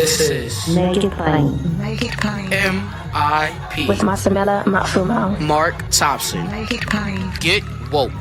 This is Make it plain. Make it plain. MIP With Masamela Matfumo. Mark Thompson. Make it plain. Get woke.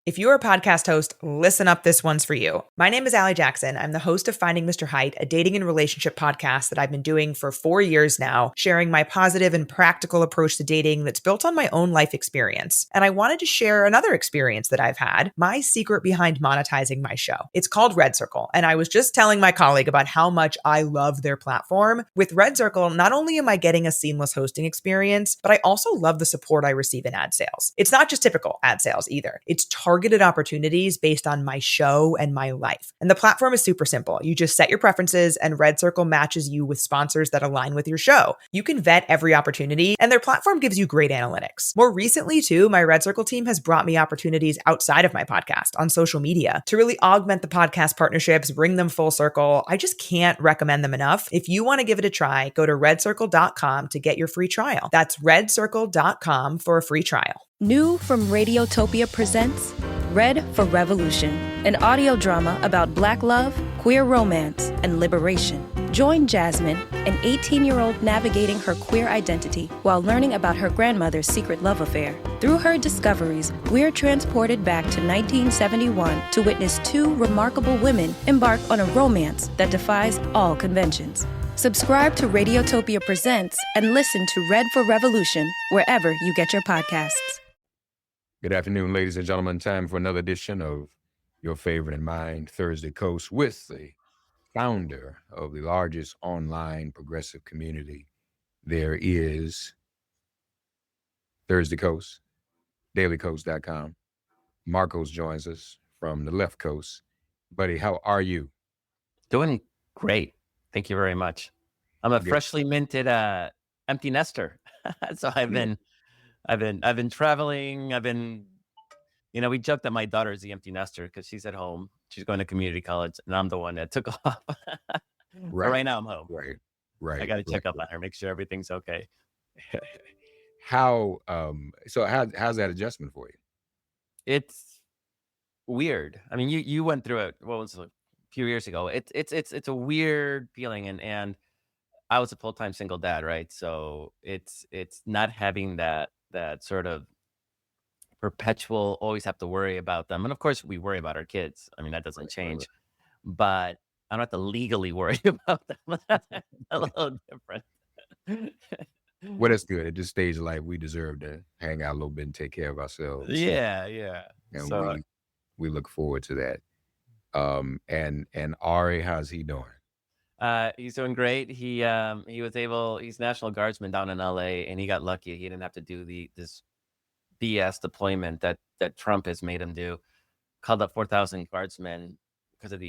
If you're a podcast host, listen up, this one's for you. My name is Allie Jackson. I'm the host of Finding Mr. Height, a dating and relationship podcast that I've been doing for 4 years now, sharing my positive and practical approach to dating that's built on my own life experience. And I wanted to share another experience that I've had, my secret behind monetizing my show. It's called Red Circle, and I was just telling my colleague about how much I love their platform. With Red Circle, not only am I getting a seamless hosting experience, but I also love the support I receive in ad sales. It's not just typical ad sales either. It's targeted opportunities based on my show and my life. And the platform is super simple. You just set your preferences and Red Circle matches you with sponsors that align with your show. You can vet every opportunity and their platform gives you great analytics. More recently too, my Red Circle team has brought me opportunities outside of my podcast on social media to really augment the podcast partnerships, bring them full circle. I just can't recommend them enough. If you want to give it a try, go to redcircle.com to get your free trial. That's redcircle.com for a free trial. New from Radiotopia presents Red for Revolution, an audio drama about Black love, queer romance, and liberation. Join Jasmine, an 18-year-old navigating her queer identity while learning about her grandmother's secret love affair. Through her discoveries, we're transported back to 1971 to witness two remarkable women embark on a romance that defies all conventions. Subscribe to Radiotopia Presents and listen to Red for Revolution wherever you get your podcasts. Good afternoon, ladies and gentlemen. Time for another edition of your favorite and mine, Thursday Kos, with the founder of the largest online progressive community there is, Thursday Kos, dailykos.com. Markos joins us from the left coast. Buddy, how are you? Doing great. Thank you very much. I'm a freshly minted empty nester. So I've been traveling. We joked that my daughter is the empty nester because she's at home. She's going to community college, and I'm the one that took off. Right now I'm home. Right. I got to check up on her, make sure everything's okay. How's that adjustment for you? It's weird. I mean, you went through it. What was it, a few years ago? It's a weird feeling, and I was a full-time single dad, right? So it's not having that sort of perpetual always have to worry about them. And of course we worry about our kids. I mean, that doesn't change, but I don't have to legally worry about them. A little different. Well, that's good. At this stage of life, we deserve to hang out a little bit and take care of ourselves. Yeah. And So we look forward to that. And Ari, how's he doing? he's doing great. He's National Guardsman down in LA, and he got lucky. He didn't have to do this BS deployment that Trump has made him do. Called up 4,000 guardsmen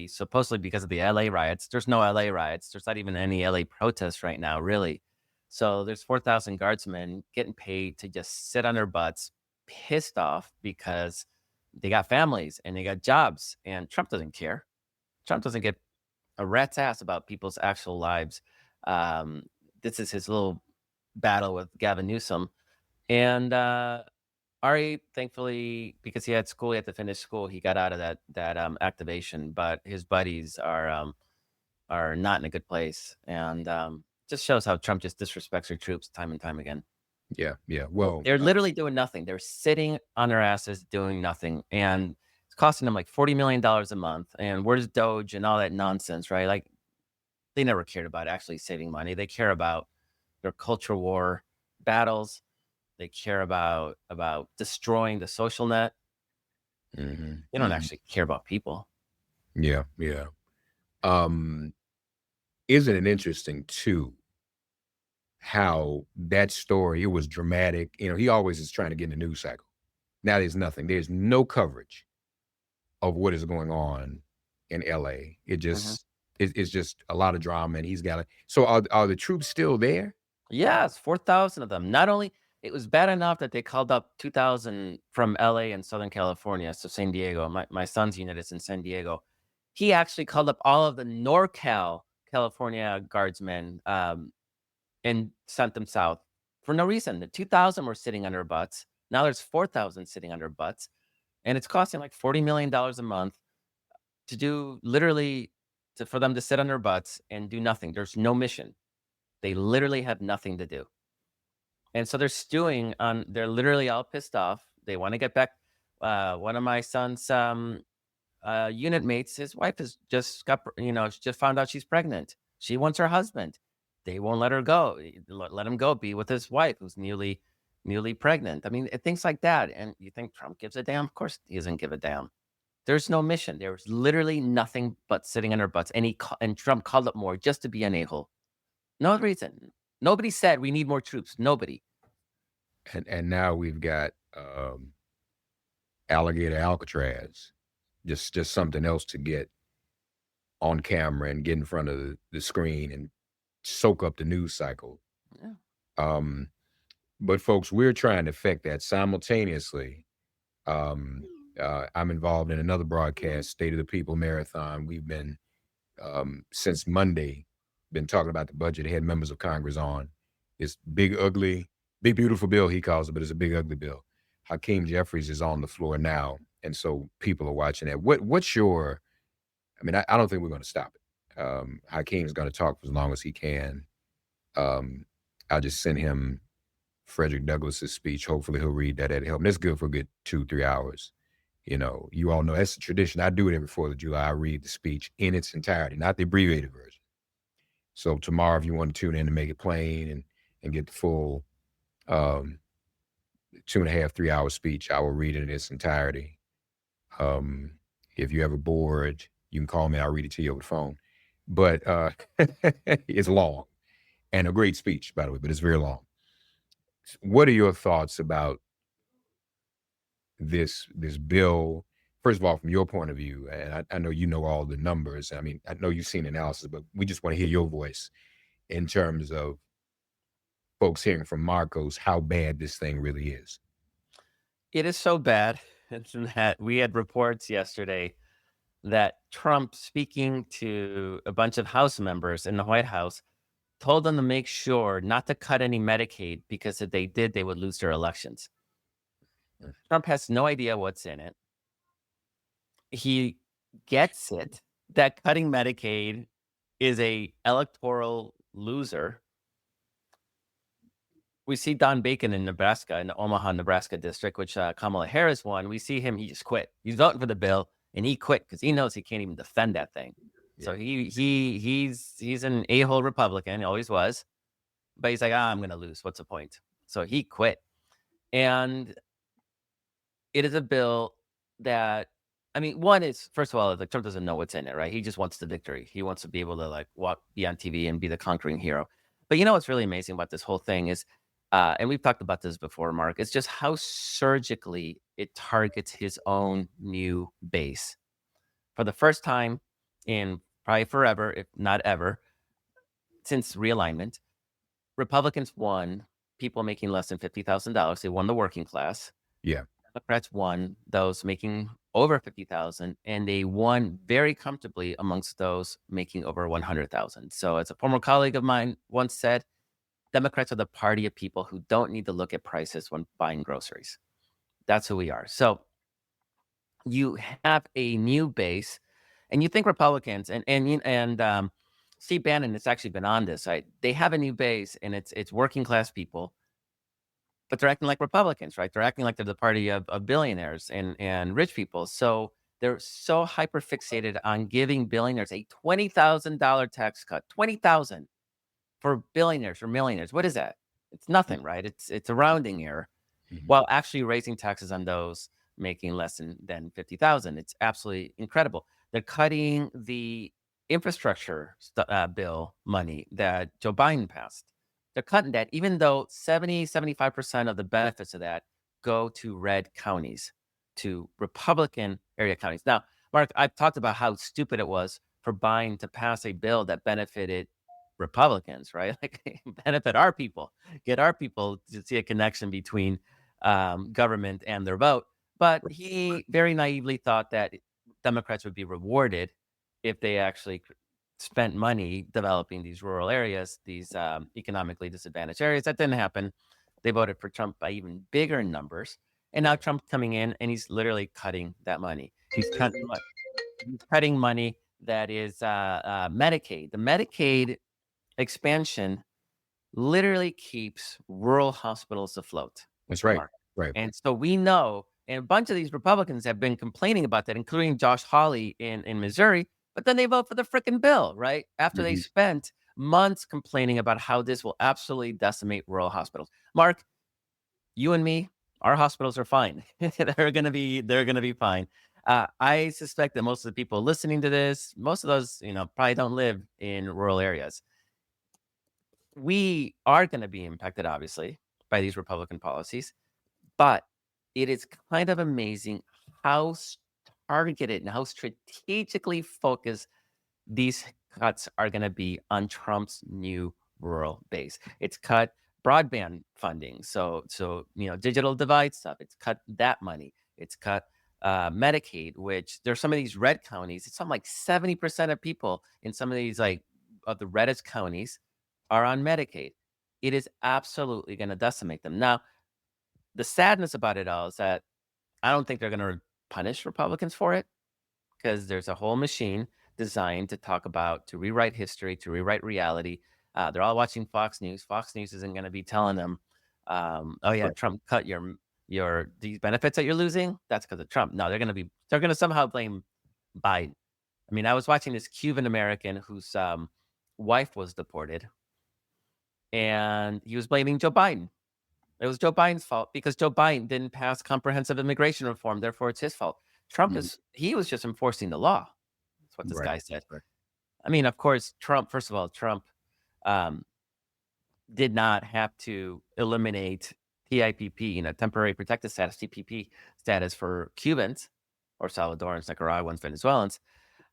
supposedly because of the LA riots. There's no LA riots. There's not even any LA protests right now, really. So there's 4,000 guardsmen getting paid to just sit on their butts, pissed off because they got families and they got jobs, and Trump doesn't care. Trump doesn't give a rat's ass about people's actual lives. This is his little battle with Gavin Newsom. And Ari, thankfully, because he had to finish school, he got out of that activation. But his buddies are not in a good place, and just shows how Trump just disrespects our troops time and time again. Yeah. Well, They're literally doing nothing. They're sitting on their asses doing nothing, and it's costing them like $40 million a month. And where's Doge and all that nonsense, right? Like, they never cared about actually saving money. They care about their culture war battles. They care about destroying the social net. mm-hmm. They don't actually care about people. Yeah. Isn't it interesting too how that story, it was dramatic. He always is trying to get in the news cycle. Now there's nothing. There's no coverage of what is going on in LA. It just it's just a lot of drama, and he's got it. So are the troops still there? Yes, 4,000 of them. Not only, it was bad enough that they called up 2,000 from LA and Southern California, so San Diego. My son's unit is in San Diego. He actually called up all of the NorCal, California guardsmen and sent them south for no reason. The 2,000 were sitting on their butts. Now there's 4,000 sitting on their butts, and it's costing like $40 million a month to for them to sit on their butts and do nothing. There's no mission. They literally have nothing to do. And so they're stewing on, they're literally all pissed off. They want to get back. One of my son's unit mates, his wife has just got, she just found out she's pregnant. She wants her husband. They won't let her go. Let him go be with his wife who's newly pregnant. I mean, things like that. And you think Trump gives a damn? Of course he doesn't give a damn. There's no mission. There's literally nothing but sitting on their butts. And Trump called up more just to be an a-hole. No reason. Nobody said we need more troops. Nobody. And now we've got alligator Alcatraz, just something else to get on camera and get in front of the screen and soak up the news cycle. Yeah. But folks, we're trying to affect that simultaneously. I'm involved in another broadcast, State of the People Marathon. We've been since Monday been talking about the budget. They had members of Congress on. It's big, ugly, big, beautiful bill, he calls it, but it's a big, ugly bill. Hakeem Jeffries is on the floor now, and so people are watching that. What's your, I mean, I don't think we're going to stop it. Hakeem's going to talk for as long as he can. I'll just send him Frederick Douglass's speech. Hopefully he'll read that. That'll help. And that's good for a good 2-3 hours. You all know that's the tradition. I do it every 4th of July. I read the speech in its entirety, not the abbreviated version. So tomorrow, if you want to tune in to make it plain and get the full 2.5-3 hour speech, I will read it in its entirety. If you're ever bored, you can call me. I'll read it to you over the phone. But it's long and a great speech, by the way, but it's very long. What are your thoughts about this bill? First of all, from your point of view, and I know you know all the numbers. I mean, I know you've seen analysis, but we just want to hear your voice in terms of folks hearing from Markos how bad this thing really is. It is so bad that we had reports yesterday that Trump, speaking to a bunch of House members in the White House, told them to make sure not to cut any Medicaid because if they did, they would lose their elections. Trump has no idea what's in it. He gets it that cutting Medicaid is a electoral loser. We see Don Bacon in Nebraska, in the Omaha, Nebraska district, which Kamala Harris won. We see him, he just quit. He's voting for the bill and he quit because he knows he can't even defend that thing. Yeah. So he's an a-hole Republican, he always was. But he's like, I'm going to lose. What's the point? So he quit. And it is a bill that, I mean, one is, first of all, like Trump doesn't know what's in it, right? He just wants the victory. He wants to be able to be on TV and be the conquering hero. But you know what's really amazing about this whole thing is, and we've talked about this before, Mark, it's just how surgically it targets his own new base. For the first time in probably forever, if not ever, since realignment, Republicans won people making less than $50,000. They won the working class. Yeah. Democrats won those making over 50,000, and they won very comfortably amongst those making over 100,000. So as a former colleague of mine once said, Democrats are the party of people who don't need to look at prices when buying groceries. That's who we are. So you have a new base, and you think Republicans and Steve Bannon has actually been on this. Right? They have a new base, and it's working class people. But they're acting like Republicans, right? They're acting like they're the party of billionaires and rich people. So they're so hyper fixated on giving billionaires a $20,000 tax cut. $20,000 for billionaires or millionaires. What is that? It's nothing, right? It's a rounding error. Mm-hmm. While actually raising taxes on those making less than 50,000. It's absolutely incredible. They're cutting the infrastructure bill money that Joe Biden passed. They're cutting that, even though 75% of the benefits of that go to red counties, to Republican area counties. Now, Mark, I've talked about how stupid it was for Biden to pass a bill that benefited Republicans, right? Like benefit our people, get our people to see a connection between government and their vote. But he very naively thought that Democrats would be rewarded if they actually spent money developing these rural areas, these economically disadvantaged areas. That didn't happen. They voted for Trump by even bigger numbers. And now Trump's coming in and he's literally cutting that money. He's cutting money that is Medicaid. The Medicaid expansion literally keeps rural hospitals afloat. That's right. Mark. Right. And so we know, and a bunch of these Republicans have been complaining about that, including Josh Hawley in Missouri, but then they vote for the frickin' bill, right? After they Mhm. spent months complaining about how this will absolutely decimate rural hospitals. Mark, you and me, our hospitals are fine. They're gonna be fine. I suspect that most of the people listening to this, most of those, probably don't live in rural areas. We are going to be impacted, obviously, by these Republican policies, but it is kind of amazing how targeted and how strategically focused these cuts are going to be on Trump's new rural base. It's cut broadband funding, so digital divide stuff. It's cut that money. It's cut Medicaid, which there's some of these red counties. It's something like 70% of people in some of these of the reddest counties are on Medicaid. It is absolutely going to decimate them. Now, the sadness about it all is that I don't think they're going to punish Republicans for it, because there's a whole machine designed to rewrite history, to rewrite reality. They're all watching Fox News. Fox News isn't going to be telling them, "Oh yeah, Right. Trump cut these benefits that you're losing. That's because of Trump." No, they're going to somehow blame Biden. I mean, I was watching this Cuban American whose wife was deported, and he was blaming Joe Biden. It was Joe Biden's fault because Joe Biden didn't pass comprehensive immigration reform. Therefore, it's his fault. Trump Mhm. he was just enforcing the law. That's what this Right. guy said. Right. I mean, of course, first of all, Trump um, did not have to eliminate TIPP, temporary protected status, TPP status for Cubans or Salvadorans, Nicaraguans, Venezuelans.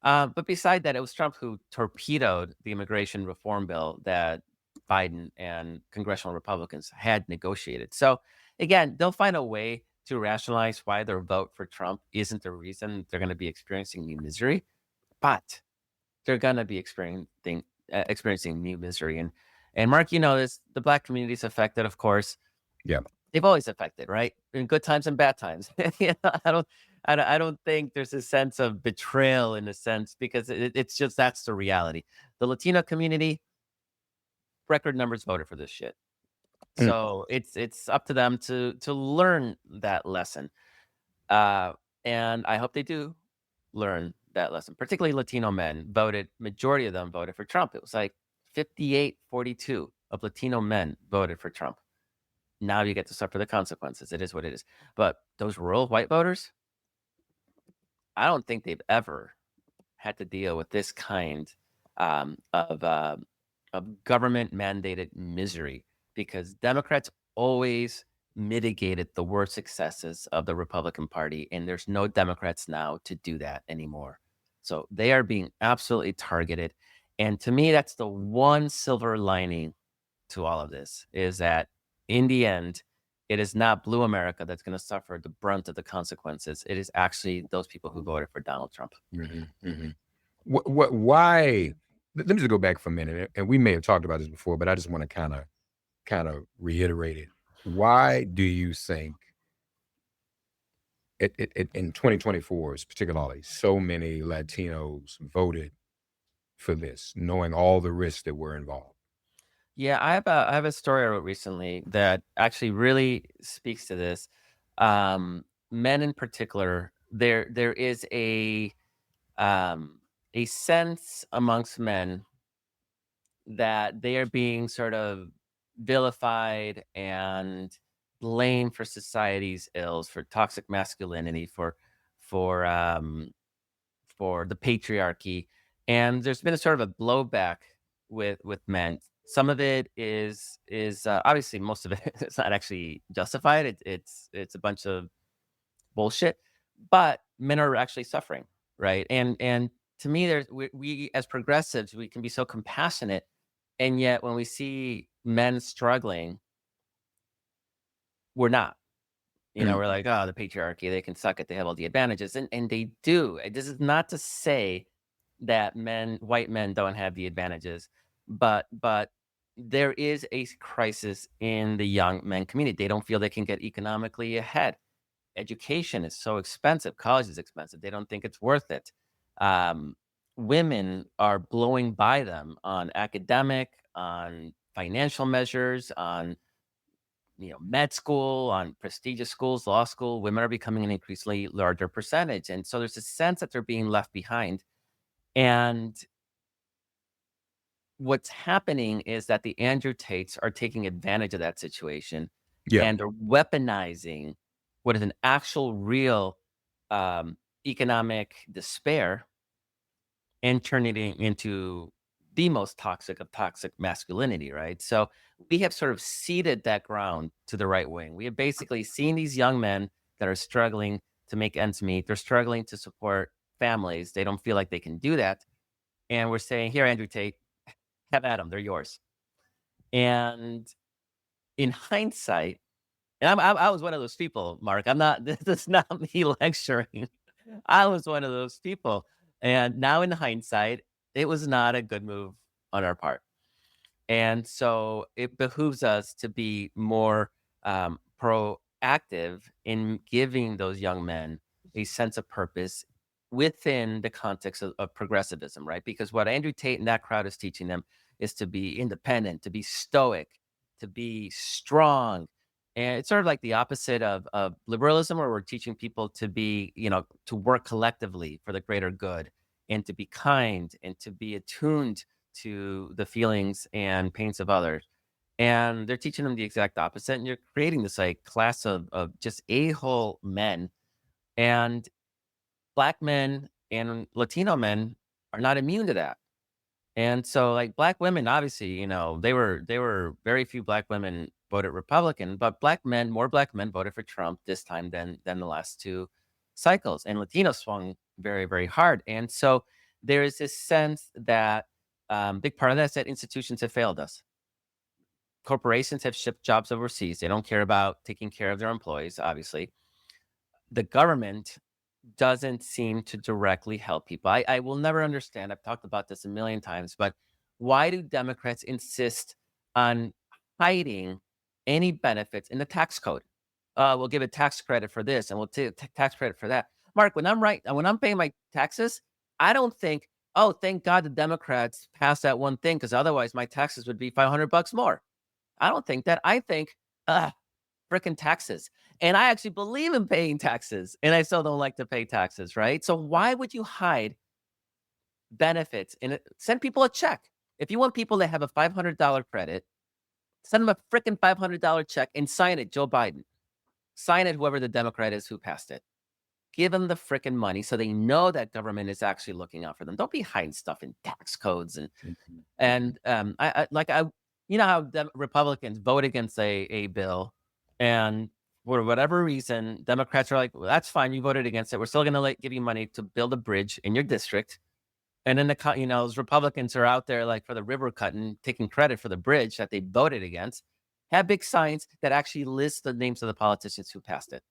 But beside that, it was Trump who torpedoed the immigration reform bill that Biden and congressional Republicans had negotiated. So again, they'll find a way to rationalize why their vote for Trump isn't the reason they're going to be experiencing new misery, but they're going to be experiencing new misery. And Mark, this, the Black community is affected, of course. Yeah. They've always affected, right? In good times and bad times. I don't think there's a sense of betrayal in a sense, because it's just, that's the reality. The Latino community, record numbers voted for this shit. Mm. So it's up to them to learn that lesson. And I hope they do learn that lesson. Particularly Latino men majority of them voted for Trump. It was like 58-42 of Latino men voted for Trump. Now you get to suffer the consequences. It is what it is. But those rural white voters, I don't think they've ever had to deal with this kind of government mandated misery, because Democrats always mitigated the worst successes of the Republican Party, and there's no Democrats now to do that anymore. So they are being absolutely targeted. And to me, that's the one silver lining to all of this, is that in the end, it is not Blue America that's going to suffer the brunt of the consequences. It is actually those people who voted for Donald Trump. Why? Let me just go back for a minute, and we may have talked about this before, but I just want to kind of reiterate it. Why do you think in 2024, particularly, so many Latinos voted for this, knowing all the risks that were involved? Yeah, I have a story I wrote recently that actually really speaks to this. Men in particular, there is a sense amongst men that they are being sort of vilified and blamed for society's ills, for toxic masculinity, for the patriarchy, and there's been a sort of a blowback with men. Some of it is obviously, most of it is not actually justified. It's a bunch of bullshit, but men are actually suffering, right? And to me, we as progressives, we can be so compassionate, and yet when we see men struggling, we're not. We're like, oh, the patriarchy, they can suck it, they have all the advantages, and they do. This is not to say that white men don't have the advantages, but there is a crisis in the young men community. They don't feel they can get economically ahead. Education is so expensive. College is expensive. They don't think it's worth it. women are blowing by them on academic, on financial measures, on med school, on prestigious schools, law school. Women are becoming an increasingly larger percentage, and so there's a sense that they're being left behind. And what's happening is that the Andrew Tates are taking advantage of that situation Yeah. and are weaponizing what is an actual real economic despair and turning it into the most toxic of toxic masculinity, right? So we have sort of ceded that ground to the right wing. We have basically seen these young men that are struggling to make ends meet. They're struggling to support families. They don't feel like they can do that. And we're saying, here, Andrew Tate, have at them. They're yours. And in hindsight, and I was one of those people, Mark. I'm not, this is not me lecturing. I was one of those people. And now in hindsight, it was not a good move on our part. And so it behooves us to be more proactive in giving those young men a sense of purpose within the context of progressivism, right? Because what Andrew Tate and that crowd is teaching them is to be independent, to be stoic, to be strong. And it's sort of like the opposite of liberalism, where we're teaching people to be, to work collectively for the greater good and to be kind and to be attuned to the feelings and pains of others. And they're teaching them the exact opposite. And you're creating this like class of just a-hole men. And Black men and Latino men are not immune to that. And so like Black women, obviously, they were very few Black women voted Republican, but more Black men voted for Trump this time than the last two cycles. And Latinos swung very, very hard. And so there is this sense that big part of that is that institutions have failed us. Corporations have shipped jobs overseas. They don't care about taking care of their employees, obviously. The government doesn't seem to directly help people. I will never understand. I've talked about this a million times, but why do Democrats insist on hiding any benefits in the tax code? We'll give a tax credit for this and we'll take tax credit for that. Mark, when I'm paying my taxes, I don't think, oh, thank God the Democrats passed that one thing, because otherwise my taxes would be $500 more. I don't think that. I think, freaking taxes. And I actually believe in paying taxes, and I still don't like to pay taxes, right? So why would you hide benefits and send people a check? If you want people to have a $500 credit, send them a freaking $500 check and sign it, Joe Biden. Sign it, whoever the Democrat is who passed it. Give them the freaking money so they know that government is actually looking out for them. Don't be hiding stuff in tax codes and how Republicans vote against a bill, and for whatever reason, Democrats are like, well, that's fine. You voted against it. We're still going to give you money to build a bridge in your district. And then those Republicans are out there like for the river cutting, taking credit for the bridge that they voted against, have big signs that actually list the names of the politicians who passed it.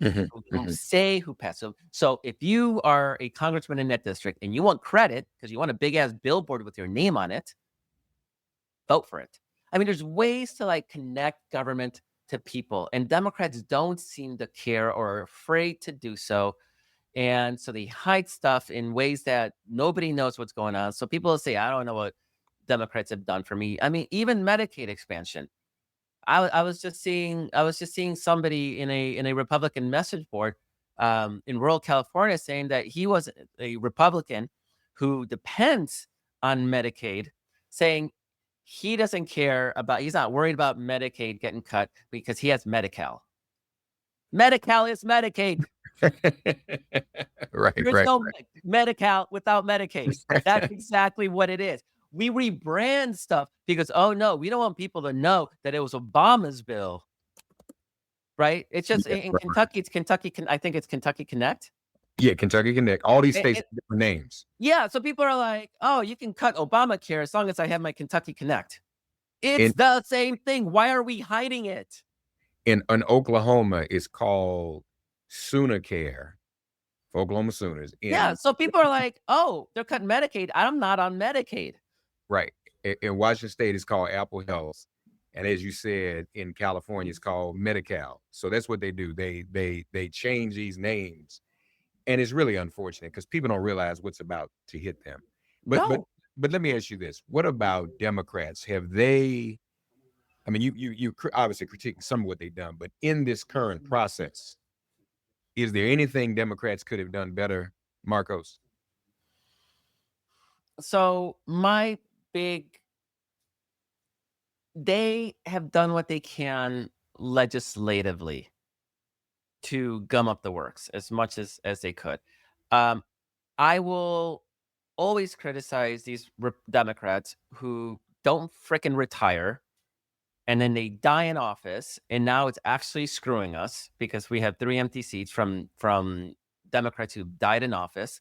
Who say who passed it. So if you are a congressman in that district and you want credit because you want a big ass billboard with your name on it, vote for it. I mean, there's ways to like connect government to people, and Democrats don't seem to care or are afraid to do so. And so they hide stuff in ways that nobody knows what's going on. So people will say, I don't know what Democrats have done for me. I mean, even Medicaid expansion. I was just seeing somebody in a Republican message board in rural California saying that he was a Republican who depends on Medicaid, saying he doesn't care about, he's not worried about Medicaid getting cut because he has Medi-Cal. Medi-Cal is Medicaid. Right. There's no Medi-Cal without Medicaid. That's exactly what it is. We rebrand stuff because, oh no, we don't want people to know that it was Obama's bill. Right? It's just in Kentucky, it's Kentucky. I think it's Kentucky Connect. Yeah, Kentucky Connect. All these states have different names. Yeah, so people are like, oh, you can cut Obamacare as long as I have my Kentucky Connect. It's the same thing. Why are we hiding it? In Oklahoma, it's called Soonacare for Oklahoma Sooners. Yeah, so people are like, oh, they're cutting Medicaid. I'm not on Medicaid. Right. In Washington State, it's called Apple Health. And as you said, in California, it's called Medi-Cal. So that's what they do. They change these names And it's really unfortunate because people don't realize what's about to hit them. But No. let me ask you this: what about Democrats? Have they? I mean, you obviously critique some of what they've done, but in this current process, is there anything Democrats could have done better, Markos? So my big they have done what they can legislatively to gum up the works as much as they could. Um, I will always criticize these Democrats who don't frickin' retire and then they die in office, and now it's actually screwing us because we have 3 empty seats from Democrats who died in office.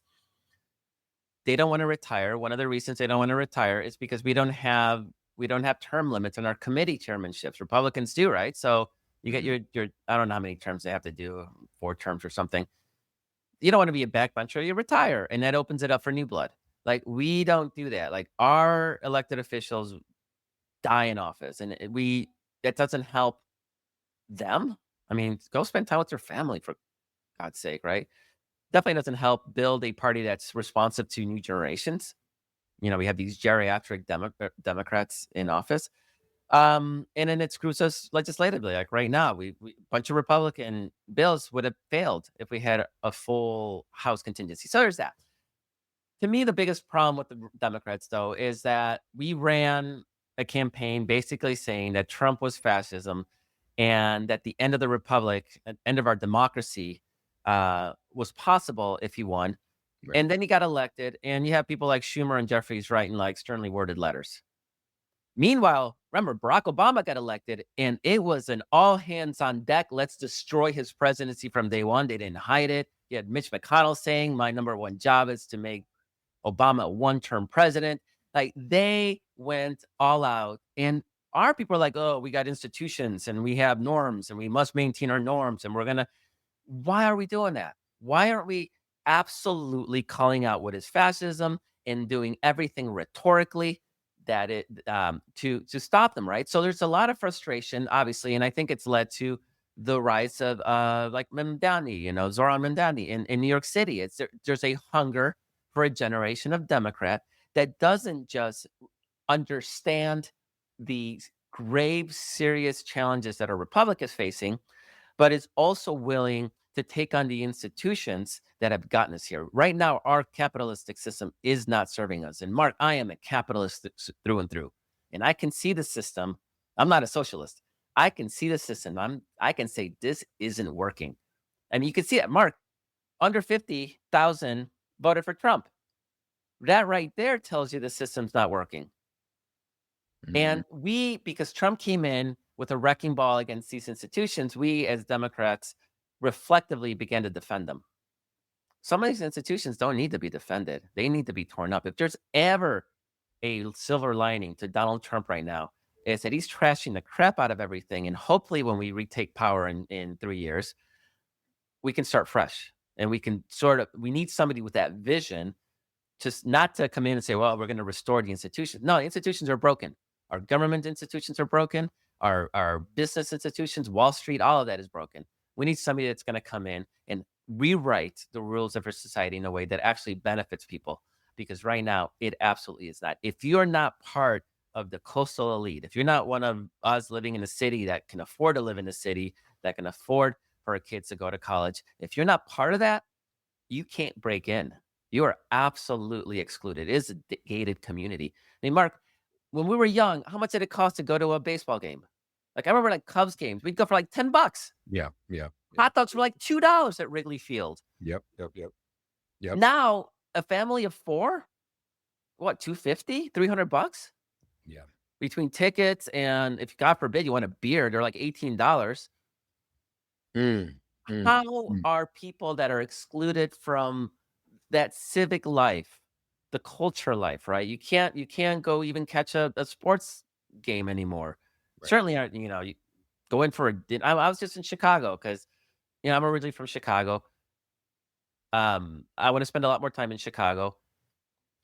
They don't want to retire. One of the reasons they don't want to retire is because we don't have term limits on our committee chairmanships. Republicans do, right? So you get your I don't know how many terms they have to do, 4 terms or something. You don't want to be a backbencher, you retire, and that opens it up for new blood. Like, we don't do that. Like, our elected officials die in office, and that doesn't help them. I mean, go spend time with your family, for God's sake, right? Definitely doesn't help build a party that's responsive to new generations. We have these geriatric Democrats in office. And then it screws us legislatively. Like right now, we a bunch of Republican bills would have failed if we had a full House contingency. So there's that. To me, the biggest problem with the Democrats, though, is that we ran a campaign basically saying that Trump was fascism and that the end of the republic, end of our democracy, was possible if he won. Right. And then he got elected, and you have people like Schumer and Jeffries writing like sternly worded letters. Meanwhile, remember, Barack Obama got elected, and it was an all hands on deck. Let's destroy his presidency from day one. They didn't hide it. You had Mitch McConnell saying, my number one job is to make Obama a one-term president. Like, they went all out. And our people are like, oh, we got institutions and we have norms and we must maintain our norms. And why are we doing that? Why aren't we absolutely calling out what is fascism and doing everything rhetorically to stop them, right? So there's a lot of frustration, obviously, and I think it's led to the rise of like Mamdani, Zoran Mamdani in New York City. There's a hunger for a generation of Democrat that doesn't just understand the grave, serious challenges that a republic is facing, but is also willing to take on the institutions that have gotten us here. Right now, our capitalistic system is not serving us. And Mark, I am a capitalist through and through. And I can see the system. I'm not a socialist. I can see the system. I can say this isn't working. And you can see it, Mark, under 50,000 voted for Trump. That right there tells you the system's not working. Mhm. And because Trump came in with a wrecking ball against these institutions, we as Democrats reflectively began to defend them. Some of these institutions don't need to be defended. They need to be torn up. If there's ever a silver lining to Donald Trump right now, is that he's trashing the crap out of everything. And hopefully when we retake power in 3 years, we can start fresh. And we need somebody with that vision, just not to come in and say, well, we're going to restore the institutions. No, the institutions are broken. Our government institutions are broken. Our business institutions, Wall Street, all of that is broken. We need somebody that's going to come in and rewrite the rules of our society in a way that actually benefits people. Because right now, it absolutely is not. If you're not part of the coastal elite, if you're not one of us living in a city that can afford to live in a city, that can afford for our kids to go to college, if you're not part of that, you can't break in. You are absolutely excluded. It is a gated community. I mean, Mark, when we were young, how much did it cost to go to a baseball game? Like, I remember like Cubs games, we'd go for like $10. Yeah. Hot dogs were like $2 at Wrigley Field. Yep. Now, a family of 4, what, $250, $300? Yeah. Between tickets and, if God forbid you want a beer, they're like $18. How are people that are excluded from that civic life, the culture life, right? You can't go even catch a sports game anymore. Right. Certainly aren't, you go in for a dinner. I was just in Chicago because, I'm originally from Chicago. I want to spend a lot more time in Chicago.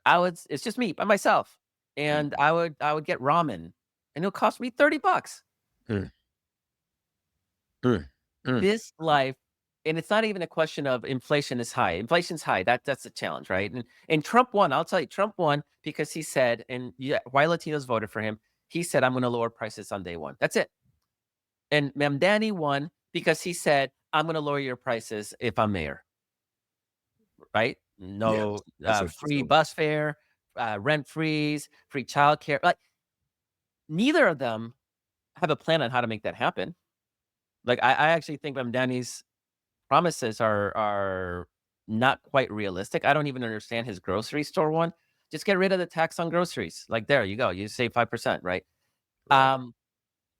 It's just me by myself. And I would get ramen and it'll cost me $30. Mm. This life And it's not even a question of inflation is high. Inflation's high. That's a challenge, right? And Trump won. I'll tell you, Trump won because he said, and yeah, why Latinos voted for him, he said, I'm going to lower prices on day one. That's it. And Mamdani won because he said, I'm going to lower your prices if I'm mayor, right? No free bus fare, rent freeze, free childcare. Like, neither of them have a plan on how to make that happen. Like, I actually think Mamdani's promises are not quite realistic. I don't even understand his grocery store one. Just get rid of the tax on groceries. Like, there you go. You save 5%, right? I'm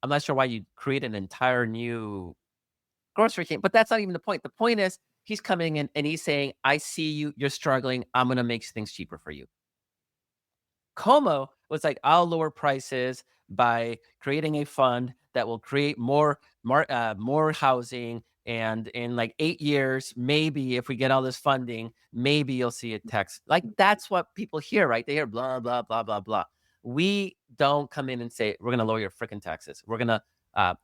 not sure why you create an entire new grocery chain, but that's not even the point. The point is he's coming in and he's saying, I see you, you're struggling. I'm going to make things cheaper for you. Como was like, I'll lower prices by creating a fund that will create more housing. And in like 8 years, maybe if we get all this funding, maybe you'll see a tax. Like, that's what people hear, right? They hear blah, blah, blah, blah, blah. We don't come in and say, we're going to lower your freaking taxes. We're going to,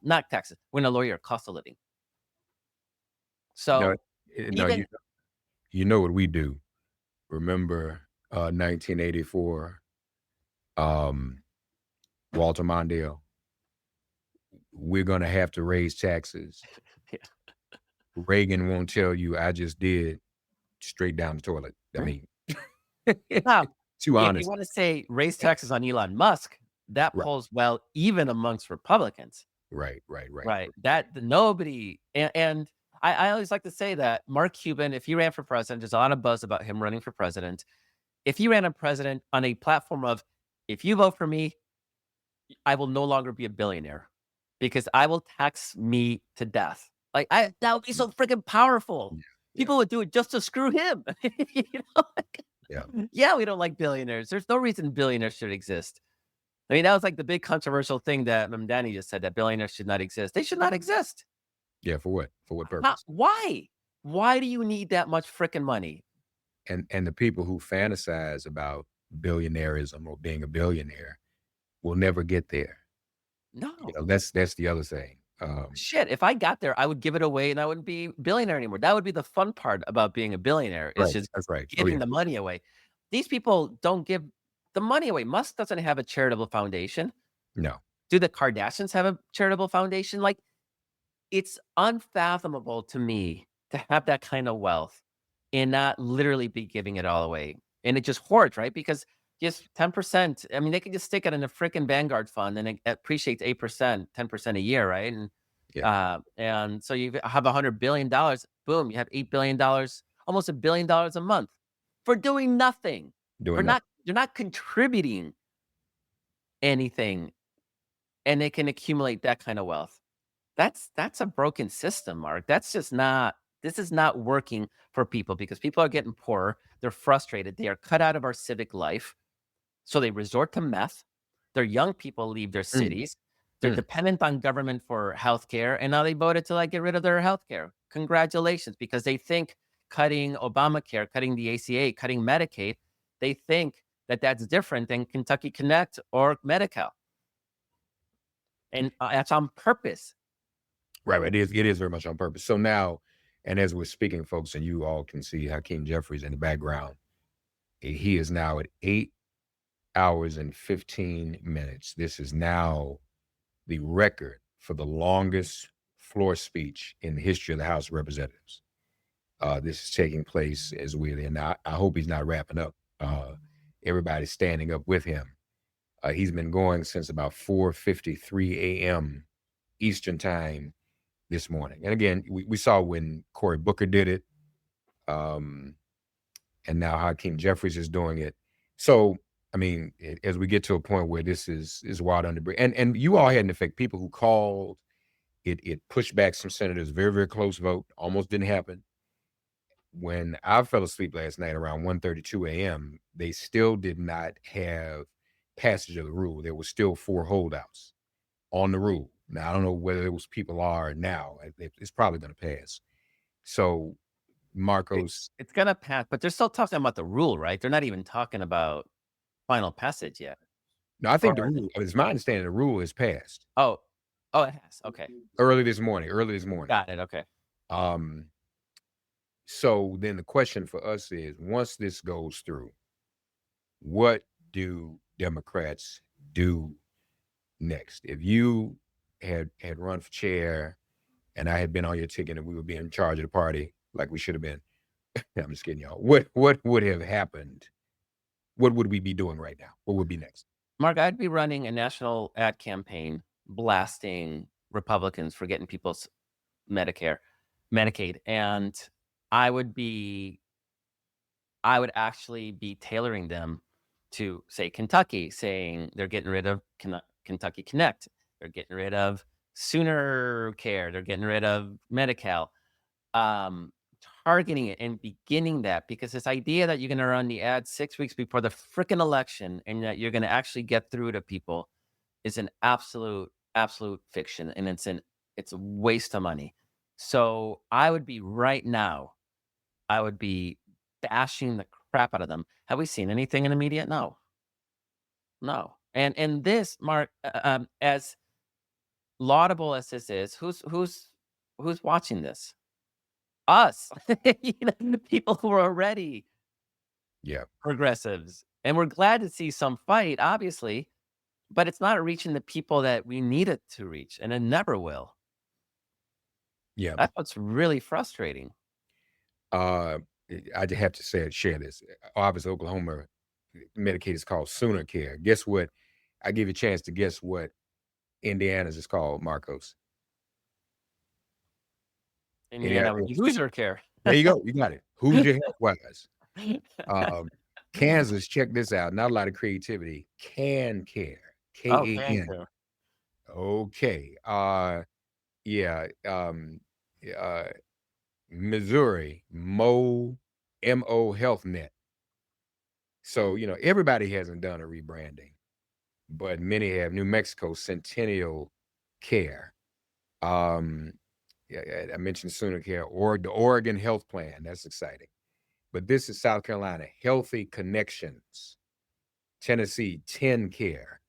not taxes, we're going to lower your cost of living. So, you know what we do. Remember 1984, Walter Mondale, we're going to have to raise taxes. Yeah. Reagan won't tell you I just did, straight down the toilet. I mean, now, too honest. If you want to say raise taxes on Elon Musk, that Right. polls well even amongst Republicans. Right. That nobody, and I always like to say that Mark Cuban, if he ran for president, there's a lot of buzz about him running for president. If he ran a president on a platform of, if you vote for me, I will no longer be a billionaire because I will tax me to death. Like, that would be so freaking powerful. People would do it just to screw him. You know? Yeah, we don't like billionaires. There's no reason billionaires should exist. I mean, that was like the big controversial thing that Mamdani just said, that billionaires should not exist. They should not exist. Yeah, for what? For what purpose? Why? Why do you need that much freaking money? And the people who fantasize about billionairism or being a billionaire will never get there. No. That's the other thing. Shit, if I got there, I would give it away and I wouldn't be a billionaire anymore. That would be the fun part about being a billionaire. It's just giving the money away. These people don't give the money away. Musk doesn't have a charitable foundation. No. Do the Kardashians have a charitable foundation? Like, it's unfathomable to me to have that kind of wealth and not literally be giving it all away. And it just hoards, right? Because just 10%, I mean, they could just stick it in a freaking Vanguard fund and it appreciates 8%, 10% a year, right? And and so you have $100 billion, boom, you have $8 billion, almost $1 billion a month for doing nothing. You're not contributing anything, and they can accumulate that kind of wealth. That's a broken system, Mark. This is not working for people because people are getting poorer. They're frustrated. They are cut out of our civic life. So they resort to meth. Their young people leave their cities. They're dependent on government for healthcare. And now they voted to get rid of their healthcare. Congratulations, because they think cutting Obamacare, cutting the ACA, cutting Medicaid, they think that that's different than Kentucky Connect or Medi-Cal. And that's on purpose. Right. It is very much on purpose. So now, and as we're speaking, folks, and you all can see Hakeem Jeffries in the background, he is now at 8 hours and 15 minutes. This is now the record for the longest floor speech in the history of the House of Representatives. This is taking place as and I hope he's not wrapping up. Everybody's standing up with him. He's been going since about 4:53 a.m. Eastern time this morning. And again, we saw when Cory Booker did it, and now Hakeem Jeffries is doing it. So, I mean, as we get to a point where this is wild under and you all had in effect people who called it pushed back some senators, very, very close vote, almost didn't happen. When I fell asleep last night around 1:32 a.m., they still did not have passage of the rule. There were still 4 holdouts on the rule. Now, I don't know whether those people are now. It's probably going to pass. So, Markos. It's going to pass, but they're still talking about the rule, right? They're not even talking about final passage yet. No, I think the rule, it's my understanding, the rule is passed. Oh, it has. Okay. Early this morning. Got it. Okay. So then the question for us is, once this goes through, what do Democrats do next? If you had run for chair and I had been on your ticket and we would be in charge of the party like we should have been, I'm just kidding, y'all. What would have happened? What would we be doing right now? What would be next? Mark, I'd be running a national ad campaign blasting Republicans for getting people's Medicaid, and I would actually be tailoring them to, say, Kentucky, saying they're getting rid of Kentucky Connect, they're getting rid of Sooner Care, they're getting rid of Medi-Cal, targeting it and beginning that, because this idea that you're going to run the ad 6 weeks before the freaking election and that you're going to actually get through to people is an absolute fiction, and it's a waste of money. So I would be bashing the crap out of them. Have we seen anything in the media? No. And this, Mark, as laudable as this is, who's watching this? Us, people who are already progressives, and we're glad to see some fight, obviously, but it's not reaching the people that we need it to reach, and it never will. Yeah, That's what's really frustrating. I have to share this. Obviously, Oklahoma Medicaid is called Sooner Care. Guess what? I give you a chance to guess what Indiana's is called, Markos. Indiana, Hoosier Care. There you go. You got it. Hoosier Health Wise. Kansas, check this out. Not a lot of creativity. Can Care. K-A-N. Okay. Missouri, M-O Health Net. So, everybody hasn't done a rebranding, but many have. New Mexico, Centennial Care. I mentioned Sooner Care, or the Oregon Health Plan. That's exciting. But this is South Carolina, Healthy Connections. Tennessee, 10 Care.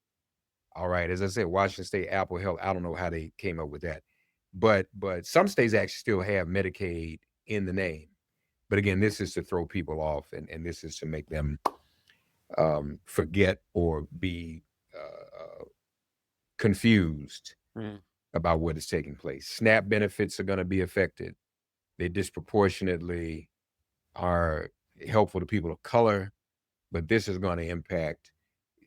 All right, as I said, Washington State, Apple Health. I don't know how they came up with that. But some states actually still have Medicaid in the name. But again, this is to throw people off, and this is to make them forget or be confused about what is taking place. SNAP benefits are going to be affected. They disproportionately are helpful to people of color, but this is going to impact,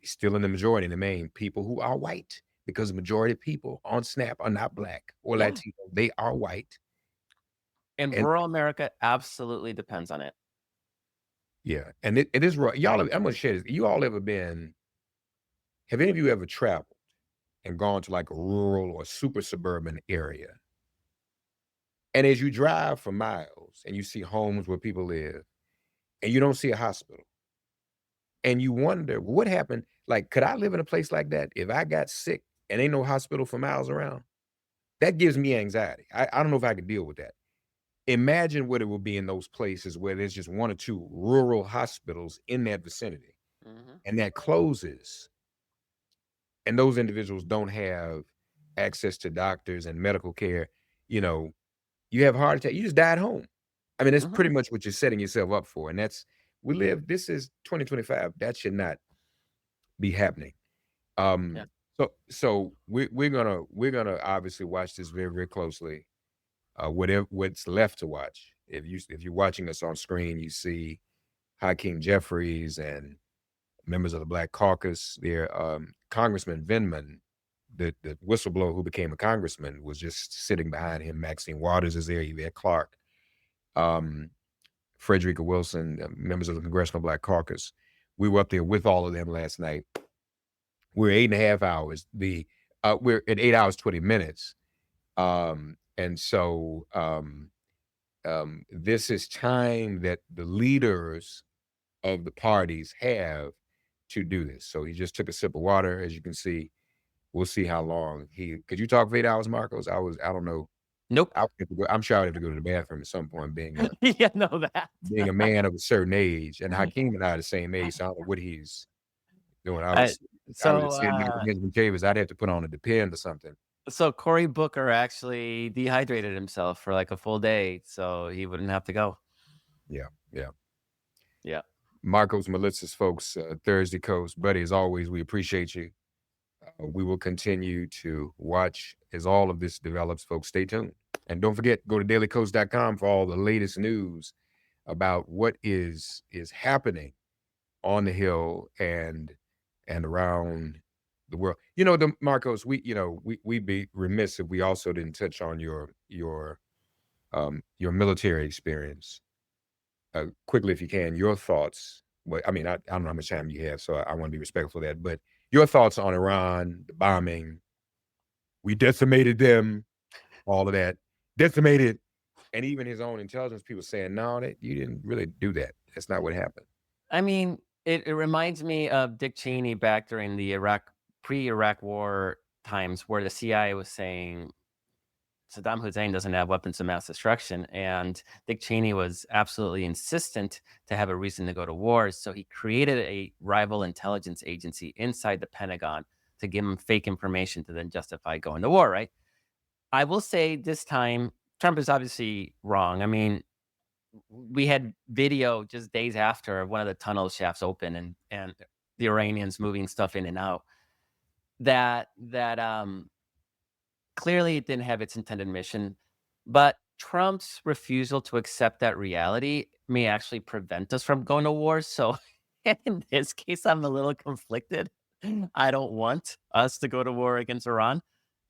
still in the majority, in the main, people who are white, because the majority of people on SNAP are not Black or Latino. They are white. And rural America absolutely depends on it. Yeah, and it is right. Y'all, I'm going to share this. You all have any of you ever traveled and gone to like a rural or super suburban area? And as you drive for miles and you see homes where people live and you don't see a hospital, and you wonder, what happened? Like, could I live in a place like that if I got sick and ain't no hospital for miles around? That gives me anxiety. I don't know if I could deal with that. Imagine what it will be in those places where there's just one or two rural hospitals in that vicinity, and that closes, and those individuals don't have access to doctors and medical care. You have a heart attack, you just die at home. I mean, that's pretty much what you're setting yourself up for. And this is 2025. That should not be happening. So we're gonna obviously watch this very, very closely. What's left to watch. If you're watching us on screen, you see Hakeem Jeffries and members of the Black Caucus there. Congressman Vindman, the whistleblower who became a congressman, was just sitting behind him. Maxine Waters is there, Yvette Clark, Frederica Wilson, members of the Congressional Black Caucus. We were up there with all of them last night. We're 8.5 hours. We're at 8 hours, 20 minutes. And so this is time that the leaders of the parties have to do this. So he just took a sip of water, as you can see. We'll see how long could you talk for 8 hours, Markos? I don't know. Nope. I'm sure I would have to go to the bathroom at some point, being being a man of a certain age. And Hakeem and I are the same age, so I don't know what he's doing. I was I'd have to put on a Depend or something. So Cory Booker actually dehydrated himself for like a full day, so he wouldn't have to go. Yeah. Yeah. Yeah. Markos, Melissa's folks, Thursday Kos, buddy, as always, we appreciate you. We will continue to watch as all of this develops, folks. Stay tuned. And don't forget, go to dailykos.com for all the latest news about what is happening on the Hill and around the world. Markos, we'd be remiss if we also didn't touch on your military experience. Quickly, if you can, your thoughts. Well, I mean, I don't know how much time you have, so I want to be respectful of that. But your thoughts on Iran, the bombing. We decimated them, all of that. Decimated. And even his own intelligence people saying, no, that you didn't really do that. That's not what happened. I mean, it reminds me of Dick Cheney back during the pre-Iraq war times, where the CIA was saying Saddam Hussein doesn't have weapons of mass destruction, and Dick Cheney was absolutely insistent to have a reason to go to war. So he created a rival intelligence agency inside the Pentagon to give him fake information to then justify going to war, right? I will say this time, Trump is obviously wrong. I mean, we had video just days after one of the tunnel shafts open and the Iranians moving stuff in and out. That clearly it didn't have its intended mission, but Trump's refusal to accept that reality may actually prevent us from going to war. So in this case, I'm a little conflicted. I don't want us to go to war against Iran.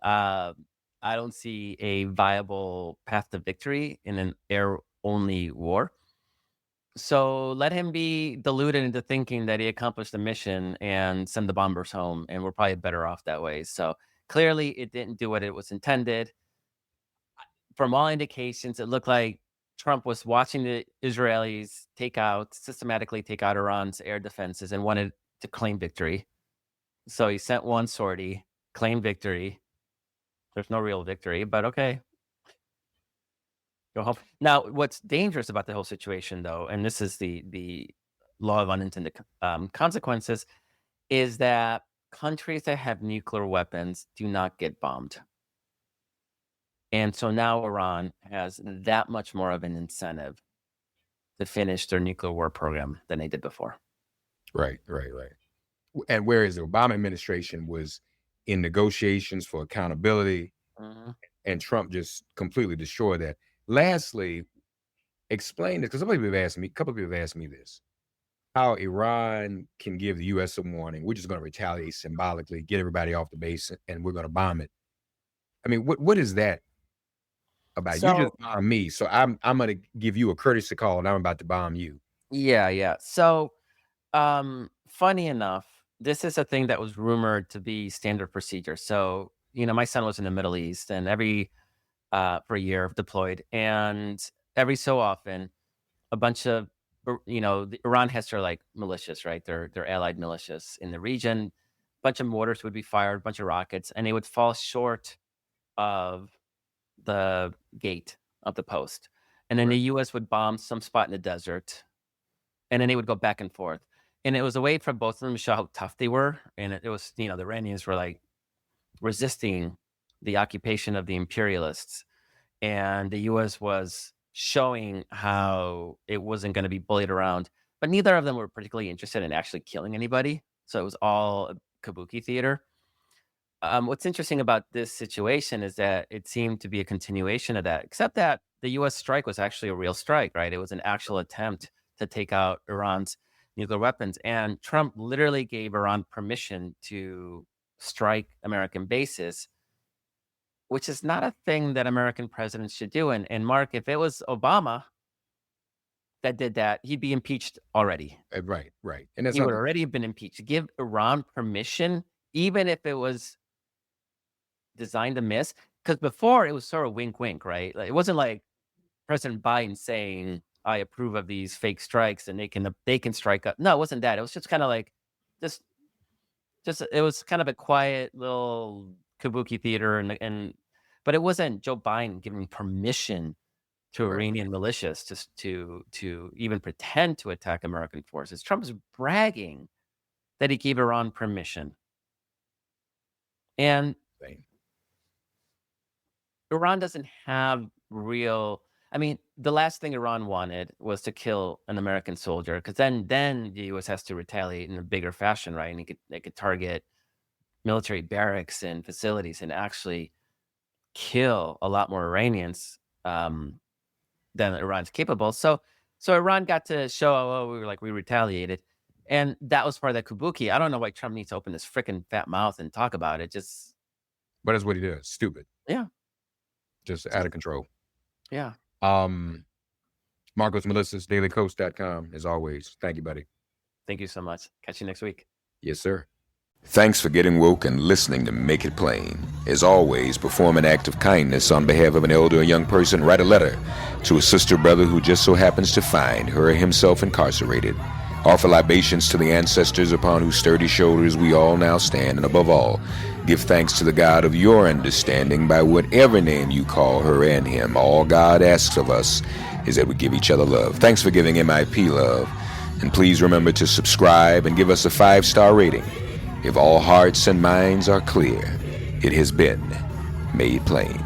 I don't see a viable path to victory in an air-only war. So let him be deluded into thinking that he accomplished the mission and send the bombers home, and we're probably better off that way. So clearly, it didn't do what it was intended. From all indications, it looked like Trump was watching the Israelis systematically take out Iran's air defenses and wanted to claim victory. So he sent one sortie, claimed victory. There's no real victory, but okay. Go home. Now, what's dangerous about the whole situation, though, and this is the law of unintended consequences, is that countries that have nuclear weapons do not get bombed. And so now Iran has that much more of an incentive to finish their nuclear war program than they did before. Right. And whereas the Obama administration was in negotiations for accountability, and Trump just completely destroyed that. Lastly, explain this, because a couple of people have asked me this, how Iran can give the U.S. a warning. We're just going to retaliate symbolically, get everybody off the base, and we're going to bomb it. I mean, what is that about? You just bombed me, so I'm going to give you a courtesy call, and I'm about to bomb you. Yeah. So, funny enough, this is a thing that was rumored to be standard procedure. So, my son was in the Middle East, and for a year deployed, and every so often, a bunch of Iran has their militias, right? Their allied militias in the region. A bunch of mortars would be fired, a bunch of rockets, and they would fall short of the gate of the post. And then the U.S. would bomb some spot in the desert, and then they would go back and forth. And it was a way for both of them to show how tough they were. And it was, the Iranians were resisting the occupation of the imperialists, and the U.S. was showing how it wasn't going to be bullied around, but neither of them were particularly interested in actually killing anybody. So it was all a kabuki theater. What's interesting about this situation is that it seemed to be a continuation of that, except that the U.S. strike was actually a real strike, right? It was an actual attempt to take out Iran's nuclear weapons. And Trump literally gave Iran permission to strike American bases, which is not a thing that American presidents should do. And Mark, if it was Obama that did that, he'd be impeached already. Right. And that's he would already have been impeached. To give Iran permission, even if it was designed to miss, because before it was sort of wink, right? It wasn't like President Biden saying, "I approve of these fake strikes and they can strike up." No, it wasn't that. It was just kind of like just it was kind of a quiet little kabuki theater, but it wasn't Joe Biden giving permission to Iranian militias to even pretend to attack American forces. Trump is bragging that he gave Iran permission. And Iran doesn't have real I mean, the last thing Iran wanted was to kill an American soldier, because then the U.S. has to retaliate in a bigger fashion, right? And they could target military barracks and facilities and actually kill a lot more Iranians than Iran's capable. So Iran got to show, we retaliated. And that was part of that kabuki. I don't know why Trump needs to open his freaking fat mouth and talk about it. But that's what he does. Stupid. Yeah. Just out of control. Yeah. Markos, Melissa's dailykos.com, as always. Thank you, buddy. Thank you so much. Catch you next week. Yes, sir. Thanks for getting woke and listening to Make It Plain. As always, perform an act of kindness on behalf of an elder or young person. Write a letter to a sister or brother who just so happens to find her or himself incarcerated. Offer libations to the ancestors upon whose sturdy shoulders we all now stand. And above all, give thanks to the God of your understanding by whatever name you call her and him. All God asks of us is that we give each other love. Thanks for giving MIP love. And please remember to subscribe and give us a 5-star rating. If all hearts and minds are clear, it has been made plain.